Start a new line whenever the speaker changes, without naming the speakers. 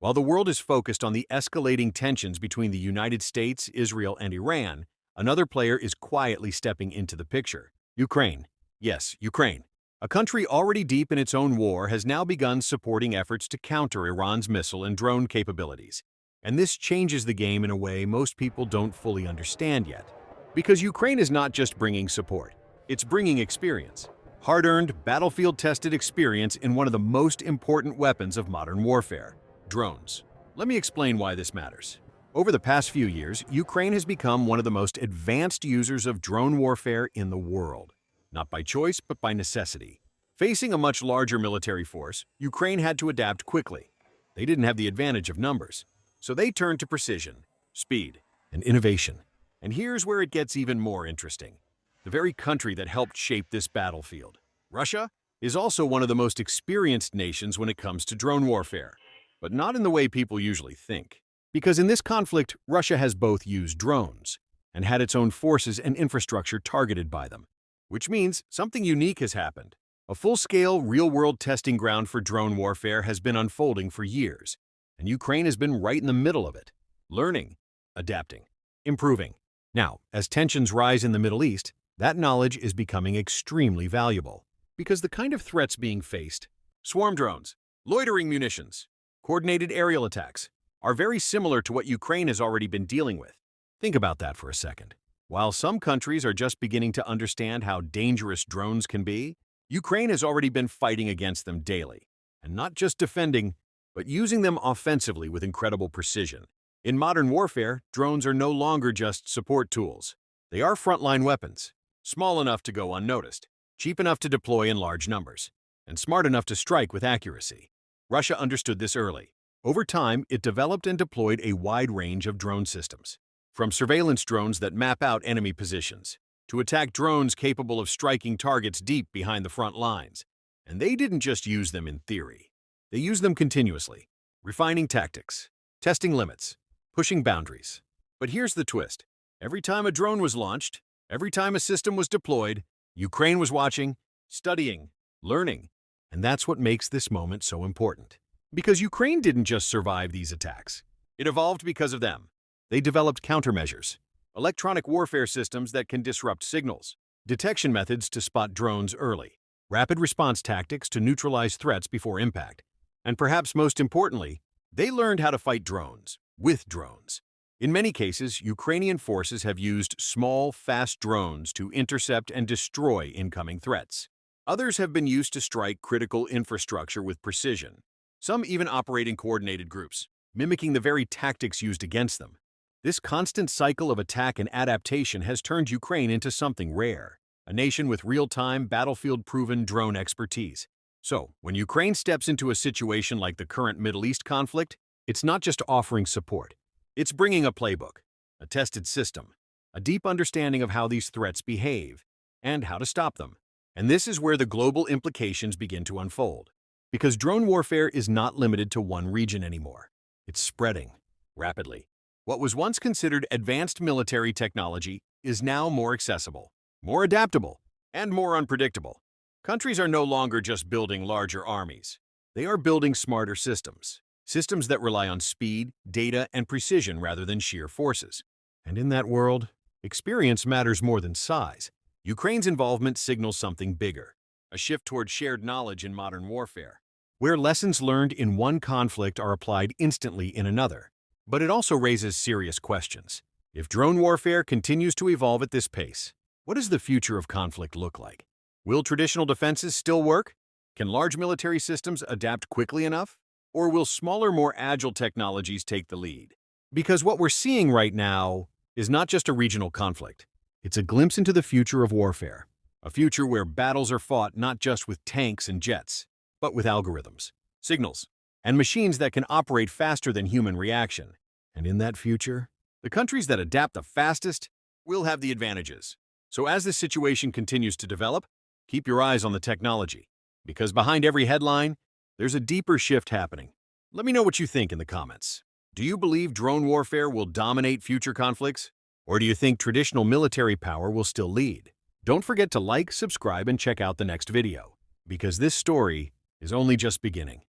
While the world is focused on the escalating tensions between the United States, Israel, and Iran, another player is quietly stepping into the picture. Ukraine. Yes, Ukraine. A country already deep in its own war has now begun supporting efforts to counter Iran's missile and drone capabilities. And this changes the game in a way most people don't fully understand yet. Because Ukraine is not just bringing support, it's bringing experience. Hard-earned, battlefield-tested experience in one of the most important weapons of modern warfare: drones. Let me explain why this matters. Over the past few years, Ukraine has become one of the most advanced users of drone warfare in the world. Not by choice, but by necessity. Facing a much larger military force, Ukraine had to adapt quickly. They didn't have the advantage of numbers, so they turned to precision, speed, and innovation. And here's where it gets even more interesting. The very country that helped shape this battlefield, Russia, is also one of the most experienced nations when it comes to drone warfare. But not in the way people usually think. Because in this conflict, Russia has both used drones and had its own forces and infrastructure targeted by them. Which means something unique has happened. A full-scale, real-world testing ground for drone warfare has been unfolding for years, and Ukraine has been right in the middle of it, learning, adapting, improving. Now, as tensions rise in the Middle East, that knowledge is becoming extremely valuable, because the kind of threats being faced, swarm drones, loitering munitions, coordinated aerial attacks, are very similar to what Ukraine has already been dealing with. Think about that for a second. While some countries are just beginning to understand how dangerous drones can be, Ukraine has already been fighting against them daily, and not just defending, but using them offensively with incredible precision. In modern warfare, drones are no longer just support tools. They are frontline weapons, small enough to go unnoticed, cheap enough to deploy in large numbers, and smart enough to strike with accuracy. Russia understood this early. Over time, it developed and deployed a wide range of drone systems, from surveillance drones that map out enemy positions, to attack drones capable of striking targets deep behind the front lines. And they didn't just use them in theory. They used them continuously, refining tactics, testing limits, pushing boundaries. But here's the twist. Every time a drone was launched, every time a system was deployed, Ukraine was watching, studying, learning. And that's what makes this moment so important. Because Ukraine didn't just survive these attacks. It evolved because of them. They developed countermeasures, electronic warfare systems that can disrupt signals, detection methods to spot drones early, rapid response tactics to neutralize threats before impact. And perhaps most importantly, they learned how to fight drones, with drones. In many cases, Ukrainian forces have used small, fast drones to intercept and destroy incoming threats. Others have been used to strike critical infrastructure with precision. Some even operate in coordinated groups, mimicking the very tactics used against them. This constant cycle of attack and adaptation has turned Ukraine into something rare, a nation with real-time, battlefield-proven drone expertise. So, when Ukraine steps into a situation like the current Middle East conflict, it's not just offering support. It's bringing a playbook, a tested system, a deep understanding of how these threats behave, and how to stop them. And this is where the global implications begin to unfold. Because drone warfare is not limited to one region anymore. It's spreading rapidly. What was once considered advanced military technology is now more accessible, more adaptable, and more unpredictable. Countries are no longer just building larger armies. They are building smarter systems, systems that rely on speed, data, and precision rather than sheer forces. And in that world, experience matters more than size. Ukraine's involvement signals something bigger, a shift toward shared knowledge in modern warfare, where lessons learned in one conflict are applied instantly in another. But it also raises serious questions. If drone warfare continues to evolve at this pace, what does the future of conflict look like? Will traditional defenses still work? Can large military systems adapt quickly enough? Or will smaller, more agile technologies take the lead? Because what we're seeing right now is not just a regional conflict. It's a glimpse into the future of warfare, a future where battles are fought not just with tanks and jets, but with algorithms, signals, and machines that can operate faster than human reaction. And in that future, the countries that adapt the fastest will have the advantages. So as this situation continues to develop, keep your eyes on the technology, because behind every headline, there's a deeper shift happening. Let me know what you think in the comments. Do you believe drone warfare will dominate future conflicts? Or do you think traditional military power will still lead? Don't forget to like, subscribe, and check out the next video, because this story is only just beginning.